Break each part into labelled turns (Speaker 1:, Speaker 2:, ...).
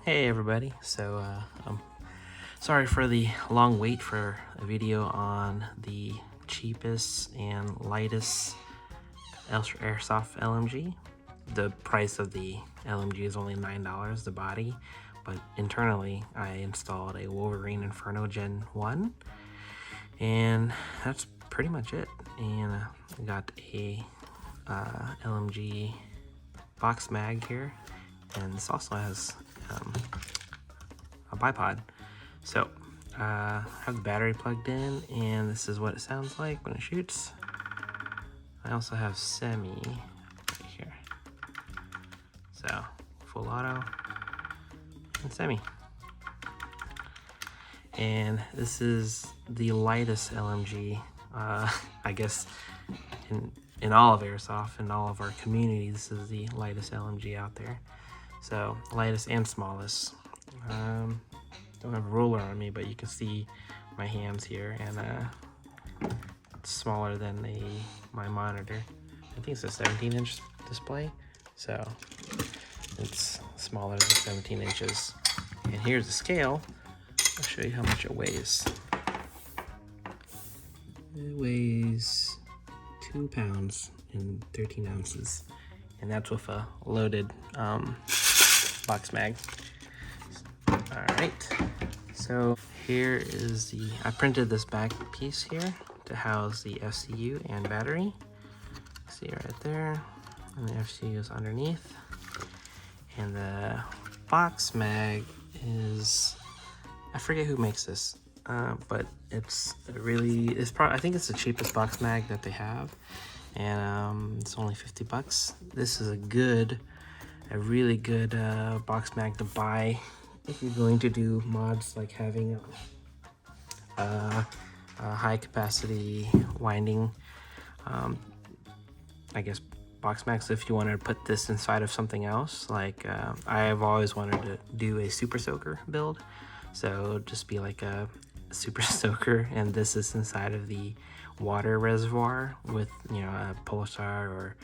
Speaker 1: Hey everybody, so I'm sorry for the long wait for a video on the cheapest and lightest Airsoft LMG. The price of the LMG is only $9, the body, but internally I installed a Wolverine Inferno Gen 1, and that's pretty much it. And I got a LMG box mag here, and this also has a bipod. So I have the battery plugged in, and this is what it sounds like when it shoots. I also have semi right here, so full auto and semi. And this is the lightest LMG, I guess in all of Airsoft, in all of our community, this is the lightest LMG out there. So lightest and smallest. Don't have a ruler on me, but you can see my hands here, and it's smaller than my monitor. I think it's a 17-inch display, so it's smaller than 17 inches. And here's the scale. I'll show you how much it weighs. It weighs 2 pounds and 13 ounces, and that's with a loaded box mag. All right, so here is I printed this back piece here to house the FCU and battery. See right there, and the FCU is underneath. And the box mag is, I forget who makes this, but it's I think it's the cheapest box mag that they have, and it's only 50 bucks. This is a really good box mag to buy if you're going to do mods like having a high capacity winding, I guess, box mags. If you wanted to put this inside of something else, like I've always wanted to do a super soaker build, so just be like a super soaker, and this is inside of the water reservoir with, you know, a Pulsar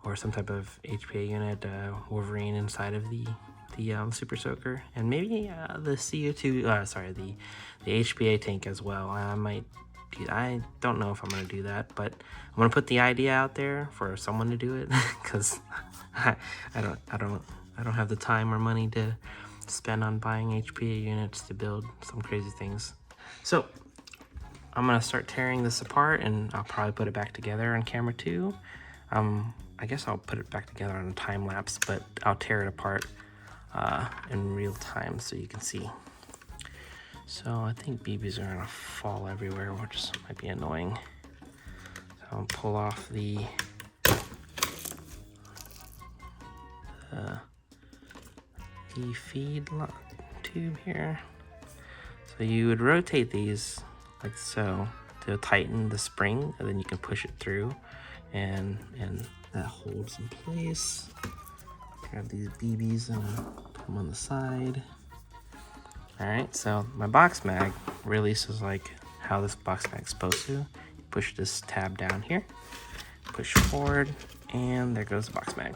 Speaker 1: or some type of hpa'ed unit, Wolverine inside of the super soaker, and maybe the CO2, sorry, the hpa'ed tank as well. I don't know if I'm gonna do that, but I'm gonna put the idea out there for someone to do it, because I don't have the time or money to spend on buying hpa'ed units to build some crazy things. So I'm gonna start tearing this apart, and I'll probably put it back together on camera too. I guess I'll put it back together on a time lapse, but I'll tear it apart in real time so you can see. So I think BBs are gonna fall everywhere, which might be annoying. So I'll pull off the feed tube here. So you would rotate these like so to tighten the spring, and then you can push it through, and that holds in place. Grab these BBs and put them on the side. All right, so my box mag releases like how this box mag's supposed to. You push this tab down here, push forward, and there goes the box mag.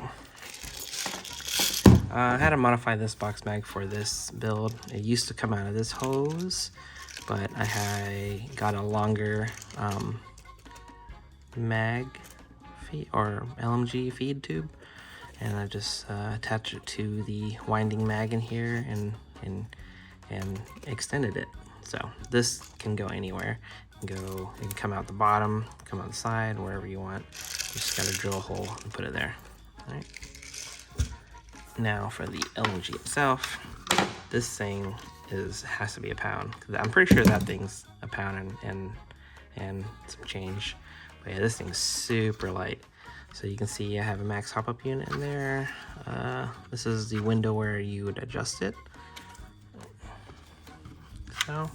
Speaker 1: I had to modify this box mag for this build. It used to come out of this hose, but I got a longer mag feed or LMG feed tube, and I just attached it to the winding mag in here and extended it. So this can go anywhere. It can come out the bottom, come out the side, wherever you want. You just gotta drill a hole and put it there. All right. Now for the LMG itself, this thing has to be a pound. I'm pretty sure that thing's a pound and some change. But yeah, this thing's super light. So you can see I have a max hop-up unit in there. This is the window where you would adjust it. So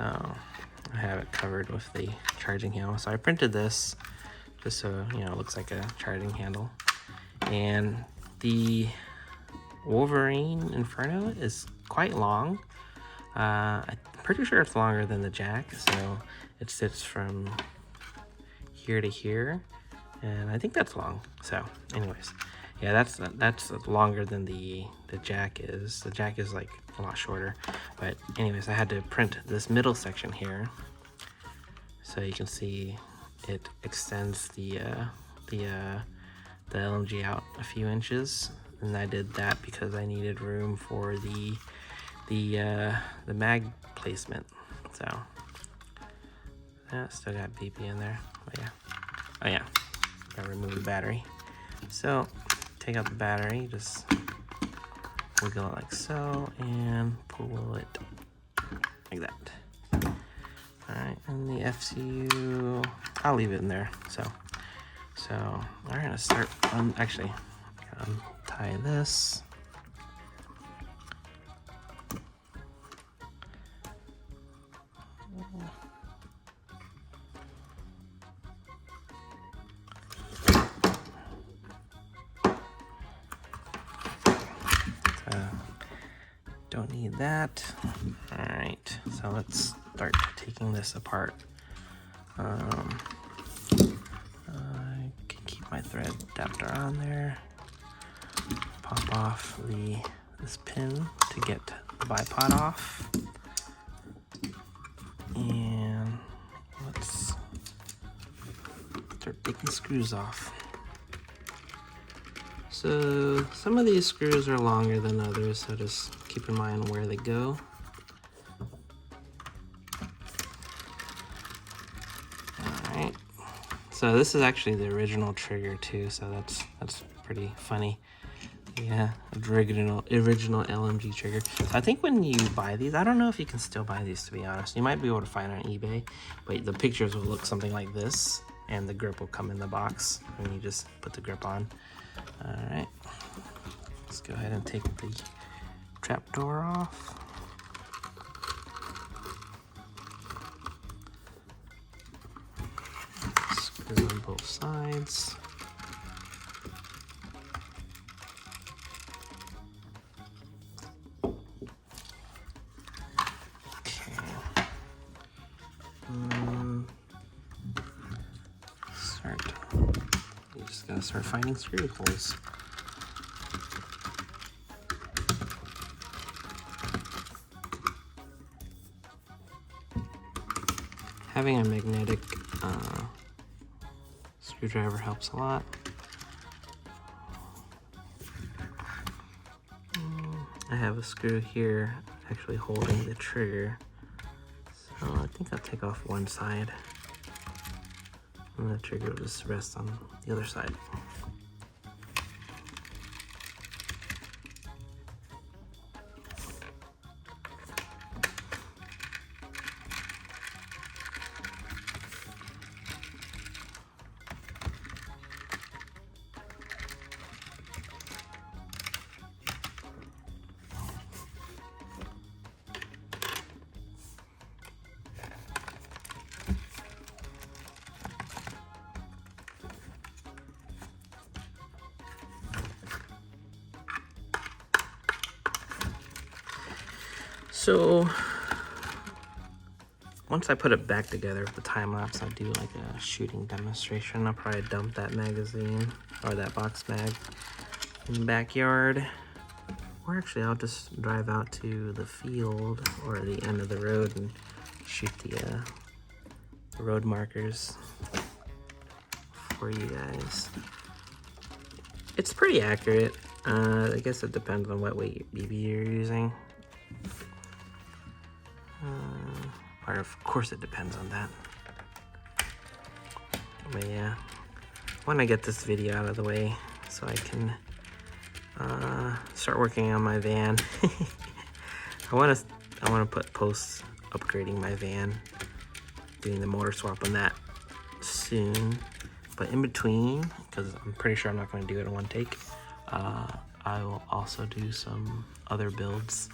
Speaker 1: I have it covered with the charging handle. So I printed this just so, you know, it looks like a charging handle. And the Wolverine Inferno is quite long. I'm pretty sure it's longer than the jack, so it sits from here to here, and I think that's long. So anyways, Yeah, that's longer than the jack is. The jack is like a lot shorter. But anyways, I had to print this middle section here, so you can see it extends the LMG out a few inches, and I did that because I needed room for the mag placement. So yeah, still got BP in there. But yeah, oh yeah, gotta remove the battery. So take out the battery, just wiggle it like so, and pull it like that. All right, and the FCU, I'll leave it in there. So we're gonna start actually untie this. Don't need that. All right, so let's start taking this apart. I can keep my thread adapter on there. Pop off this pin to get the bipod off, and let's start taking screws off. So some of these screws are longer than others, so just keep in mind where they go. Alright, so this is actually the original trigger too, so that's pretty funny. Yeah, original LMG trigger. So I think when you buy these, I don't know if you can still buy these, to be honest. You might be able to find it on eBay, but the pictures will look something like this, and the grip will come in the box when you just put the grip on. All right, let's go ahead and take the trap door off. Screw on both sides. Gotta start finding screw holes. Having a magnetic screwdriver helps a lot. I have a screw here actually holding the trigger, so I think I'll take off one side, and the trigger will just rest on the other side. So once I put it back together with the time lapse, I'll do like a shooting demonstration. I'll probably dump that magazine or that box mag in the backyard, or actually I'll just drive out to the field or the end of the road and shoot the road markers for you guys. It's pretty accurate. I guess it depends on what weight BB you're using. Or of course it depends on that. But yeah, I want to get this video out of the way so I can start working on my van. I want to put posts upgrading my van, doing the motor swap on that soon. But in between, because I'm pretty sure I'm not going to do it in one take, I will also do some other builds.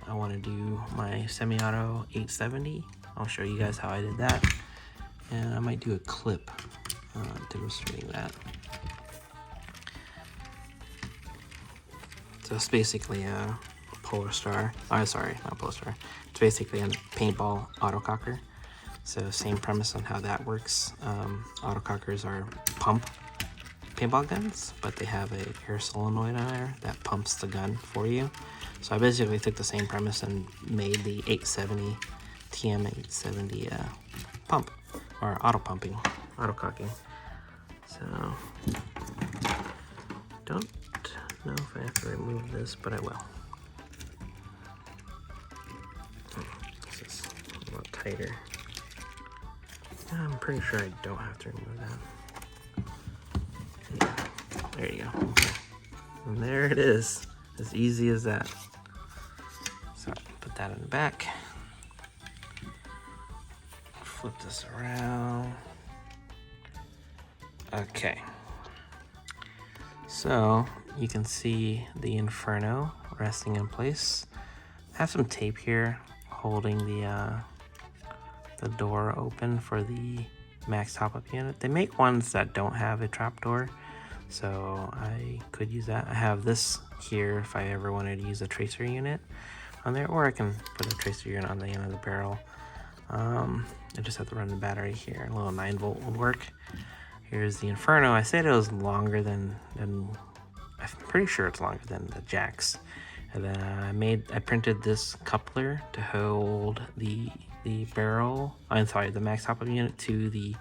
Speaker 1: I want to do my semi-auto 870. I'll show you guys how I did that, and I might do a clip demonstrating that. So it's basically a Polar Star. Oh, sorry, not Polar Star. It's basically a paintball autococker. So same premise on how that works. Autocockers are pump paintball guns, but they have a air solenoid on there that pumps the gun for you. So I basically took the same premise and made the 870 TM 870 pump, or auto pumping, auto cocking. So don't know if I have to remove this, but I will. This is a lot tighter. I'm pretty sure I don't have to remove that. Yeah, there you go. And there it is, as easy as that. So put that in the back. Flip this around. Okay. So you can see the Inferno resting in place. I have some tape here holding the door open for the max top-up unit. They make ones that don't have a trapdoor, so I could use that. I have this here if I ever wanted to use a tracer unit on there, or I can put a tracer unit on the end of the barrel. I just have to run the battery here. A little 9-volt would work. Here's the Inferno. I said it was longer than I'm pretty sure it's longer than the jacks. And then I printed this coupler to hold the barrel, I'm sorry, the max top-up unit to the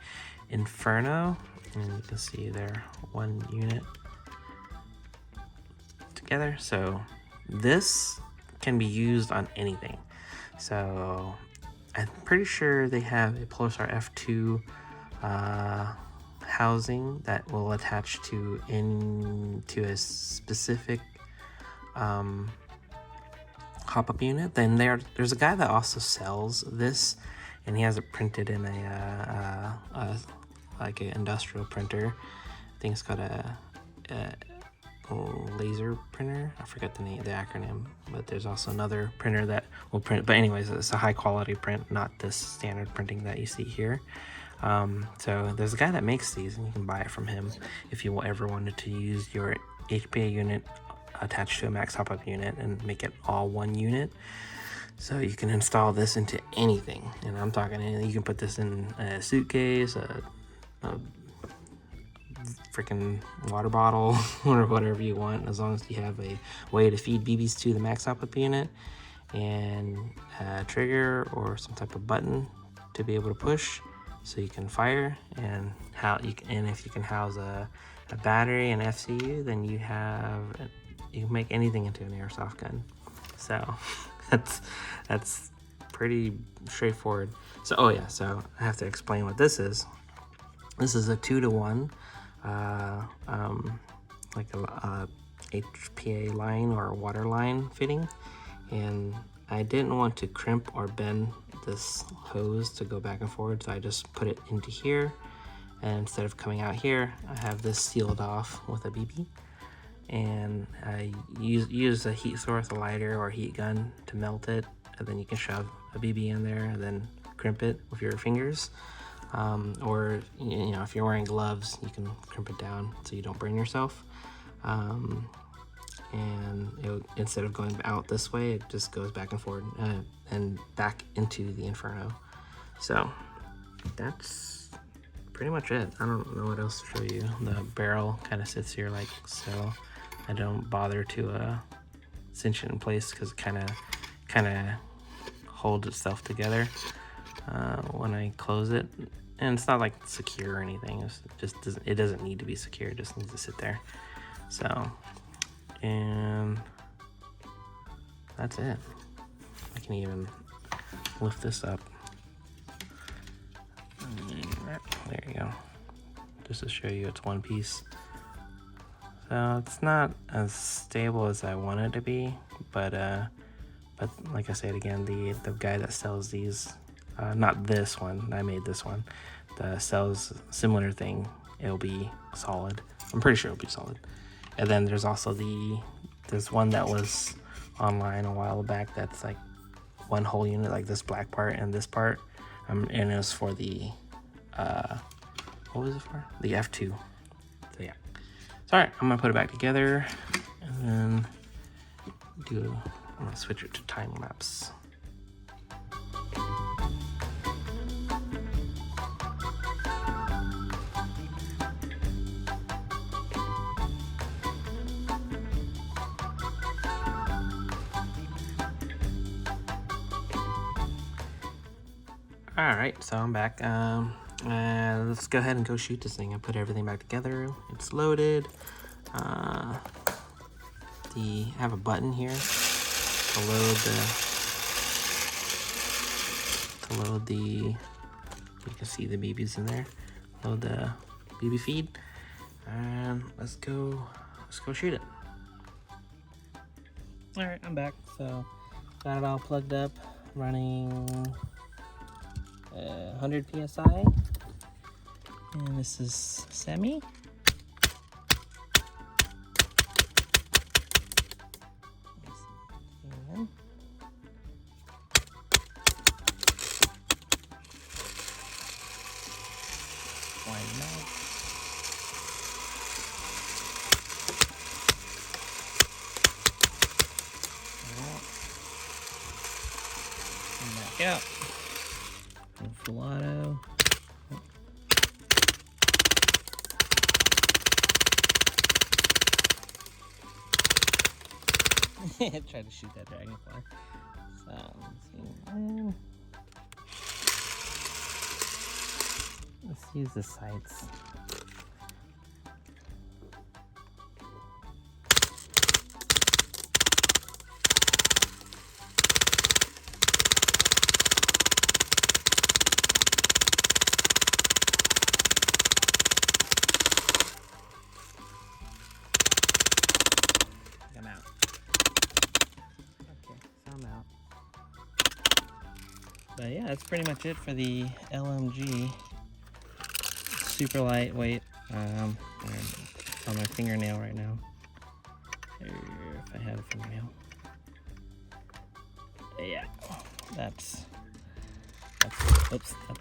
Speaker 1: Inferno. And you can see they're one unit together. So this can be used on anything. So I'm pretty sure they have a Pulsar F2 housing that will attach to into a specific hop-up unit. Then there's a guy that also sells this, and he has it printed in a like an industrial printer. I think it's called a laser printer. I forget the name, the acronym, but there's also another printer that will print. But anyways, it's a high quality print, not this standard printing that you see here. So there's a guy that makes these, and you can buy it from him if you ever wanted to use your hpa'ed unit attached to a max hop-up unit and make it all one unit. So you can install this into anything, and I'm talking anything. You can put this in a suitcase, a freaking water bottle, or whatever you want, as long as you have a way to feed BBs to the max hop-up unit and a trigger or some type of button to be able to push so you can fire, and if you can house a battery and FCU, then you can make anything into an airsoft gun. So that's pretty straightforward. So so I have to explain what this is. This is a 2-to-1 like a HPA line or a water line fitting, and I didn't want to crimp or bend this hose to go back and forward, so I just put it into here, and instead of coming out here, I have this sealed off with a BB, and I use a heat source, a lighter or a heat gun to melt it, and then you can shove a BB in there and then crimp it with your fingers, or you know, if you're wearing gloves, you can crimp it down so you don't burn yourself. And instead of going out this way, it just goes back and forward and back into the Inferno. So that's pretty much it. I don't know what else to show you. The barrel kind of sits here like so. I don't bother to cinch it in place because it kind of holds itself together when I close it. And it's not like secure or anything. It doesn't need to be secure. It just needs to sit there. So, and that's it. I can even lift this up. There you go. Just to show you it's one piece. So it's not as stable as I want it to be, but like I said again, the guy that sells these, not this one, I made this one, that sells similar thing, it'll be solid. I'm pretty sure it'll be solid. And then there's also there's one that was online a while back that's like one whole unit, like this black part and this part, and it was for the what was it for? The F2. So yeah. So alright, I'm gonna put it back together and then I'm gonna switch it to time lapse. Alright, so I'm back. Let's go ahead and go shoot this thing. I put everything back together. It's loaded. I have a button here to load the you can see the BBs in there. Load the BB feed. And let's go shoot it. Alright, I'm back. So got it all plugged up, running 100 psi, and this is semi. Back out. Full auto. Try to shoot that dragonfly. So let's use the sights. I'm out. Okay, so I'm out. But yeah, that's pretty much it for the LMG. Super lightweight. It's on my fingernail right now. If I had a fingernail. Yeah, that's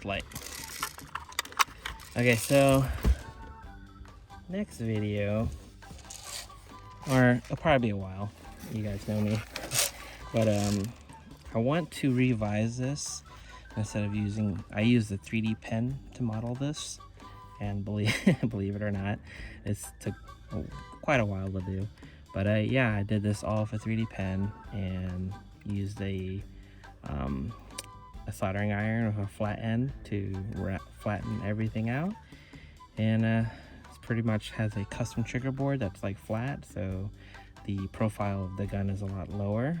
Speaker 1: light. Okay, so next video, or it'll probably be a while. You guys know me, but I want to revise this. Instead of I use the 3D pen to model this, and believe it or not, it took quite a while to do. But yeah, I did this all with a 3D pen and used a soldering iron with a flat end to flatten everything out. And it pretty much has a custom trigger board that's like flat, so the profile of the gun is a lot lower.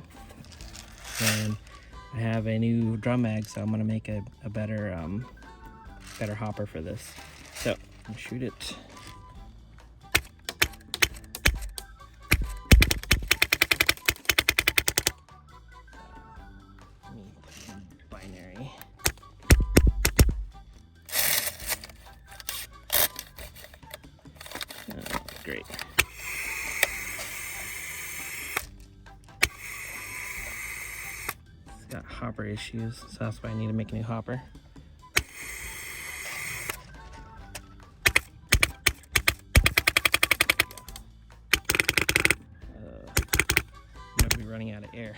Speaker 1: And I have a new drum mag, so I'm gonna make a better hopper for this. So I'll shoot it. Binary. Oh, great. It's got hopper issues, so that's why I need to make a new hopper. I'm gonna be running out of air.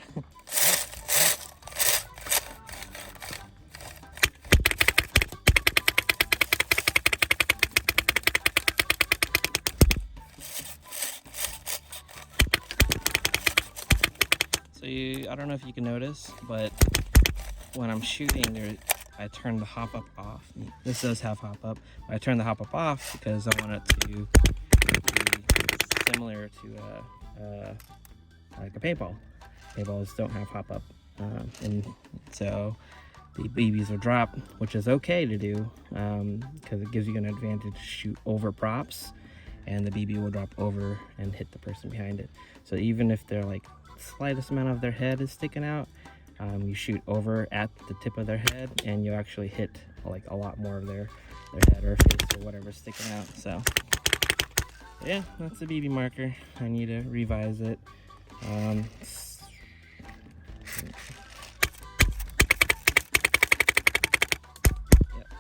Speaker 1: So I don't know if you can notice, but when I'm shooting, I turn the hop up off. This does have hop up. I turn the hop up off because I want it to be similar to like a paintball. Paintballs don't have hop up, and so the BBs will drop, which is okay to do because it gives you an advantage to shoot over props, and the BB will drop over and hit the person behind it. So even if they're like slightest amount of their head is sticking out, you shoot over at the tip of their head and you actually hit like a lot more of their head or face or whatever's sticking out. So yeah, that's the BB marker. I need to revise it. Yep,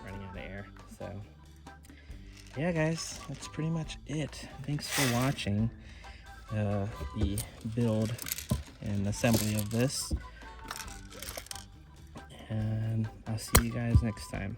Speaker 1: running out of air. So yeah guys, that's pretty much it. Thanks for watching the build and assembly of this, and I'll see you guys next time.